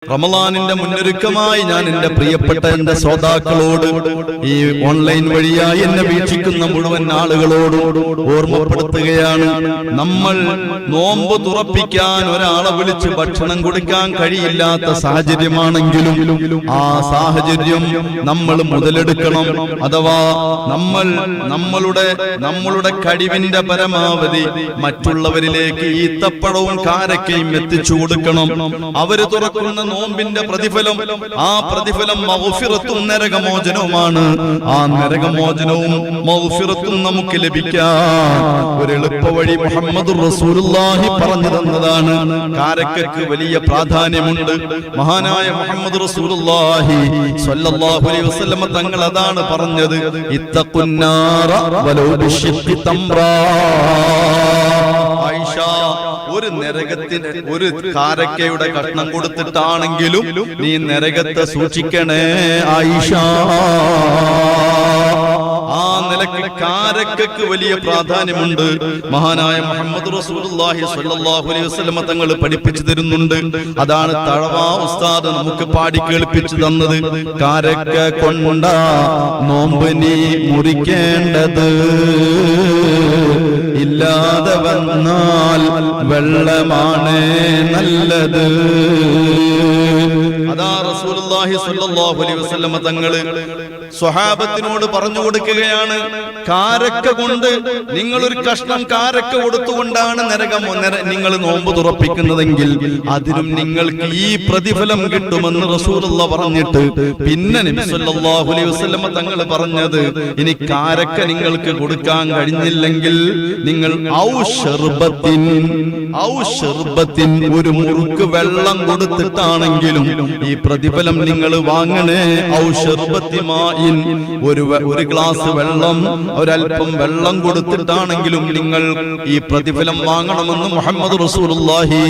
റമളാനിന്റെ മുന്നൊരുക്കമായി ഞാൻ എന്റെ പ്രിയപ്പെട്ട എന്റെ ശ്രോതാക്കളോട് ഈ ഓൺലൈൻ വഴിയായി എന്നെ വീക്ഷിക്കുന്ന മുഴുവൻ ആളുകളോടും ഓർമ്മപ്പെടുത്തുകയാണ്. നമ്മൾ നോമ്പ് തുറപ്പിക്കാൻ ഒരാളെ വിളിച്ച് ഭക്ഷണം കൊടുക്കാൻ കഴിയില്ലാത്ത സാഹചര്യമാണെങ്കിലും ആ സാഹചര്യം നമ്മൾ മുതലെടുക്കണം. അഥവാ നമ്മളുടെ കഴിവിന്റെ പരമാവധി മറ്റുള്ളവരിലേക്ക് ഈത്തപ്പഴവും കാരക്കയും എത്തിച്ചു കൊടുക്കണം. അവര് തുറക്കുന്ന നോമ്പിന്റെ പ്രതിഫലം, ആ പ്രതിഫലം മഗ്ഫിറത്തും നരകമോചനവുമാണ്. ആ നരകമോചനവും മഗ്ഫിറത്തും നമുക്ക് ലഭിക്കാൻ ഒരു എളുപ്പ വഴി മുഹമ്മദുർ റസൂലുള്ളാഹി പറഞ്ഞു തന്നതാണ്. കാരക്കയ്ക്ക് വലിയ പ്രാധാന്യമുണ്ട്. മഹാനായ മുഹമ്മദ് റസൂലുള്ളാഹി സ്വല്ലല്ലാഹു അലൈഹി വസല്ലം തങ്ങൾ അതാണ് പറഞ്ഞത്, ഇത്തഖുന്നാറ വലൗ ബിശ്ശിഖി തംറാ. ആയിഷ, ഒരു നരകത്തിന് ഒരു കാരക്കയുടെ കഷ്ണം കൊടുത്തിട്ടാണെങ്കിലും നീ നരകത്തെ സൂക്ഷിക്കണേ ആയിഷ. ആ നിലയ്ക്ക് കാരക്കയ്ക്ക് വലിയ പ്രാധാന്യമുണ്ട്. മഹാനായ മുഹമ്മദ് റസൂലുള്ളാഹി സ്വല്ലല്ലാഹു അലൈഹി വസല്ലം തങ്ങൾ പഠിപ്പിച്ചു തരുന്നുണ്ട്. അതാണ് തഴവ ഉസ്താദ് നമുക്ക് പാടി കേൾപ്പിച്ചു തന്നത്. കാരക്ക കൊണ്ട നോമ്പ് നീ മുറിക്കേണ്ടത്, ഇല്ലാതെ വന്നാൽ വെള്ളമാണ് നല്ലത്. അതാ റസൂലുള്ളാഹി സ്വല്ലല്ലാഹു അലൈഹി വസല്ലം തങ്ങൾ സ്വഹാബത്തിനോട് പറഞ്ഞു കൊടുക്കുകയാണ്, കാരക്ക കൊണ്ട് നിങ്ങൾ ഒരു കഷ്ണം കാരക്ക കൊടുത്തുകൊണ്ടാണ് നിങ്ങൾ നോമ്പ് തുറപ്പിക്കുന്നതെങ്കിൽ അതിനും നിങ്ങൾക്ക് ഈ പ്രതിഫലം കിട്ടുമെന്ന് റസൂലുള്ള പറഞ്ഞിട്ട് പിന്നെ നബി സല്ലല്ലാഹു അലൈഹി വസല്ലം തങ്ങൾ പറഞ്ഞത്, ഇനി കാരക്ക നിങ്ങൾക്ക് കൊടുക്കാൻ കഴിഞ്ഞില്ലെങ്കിൽ നിങ്ങൾ ഔ ശർബത്തിൻ ഒരു മുറുക്ക് വെള്ളം കൊടുത്തിട്ടാണെങ്കിലും ഈ പ്രതിഫലം നിങ്ങൾ വാങ്ങണേ. ഔ ശർബത്തി മാഇൻ, ഒരു ഗ്ലാസ് വെള്ളം, ഒരൽപ്പം വെള്ളം കൊടുത്തിട്ടാണെങ്കിലും നിങ്ങൾ ഈ പ്രതിഫലം വാങ്ങണമെന്ന് മുഹമ്മദ് റസൂലുള്ളാഹി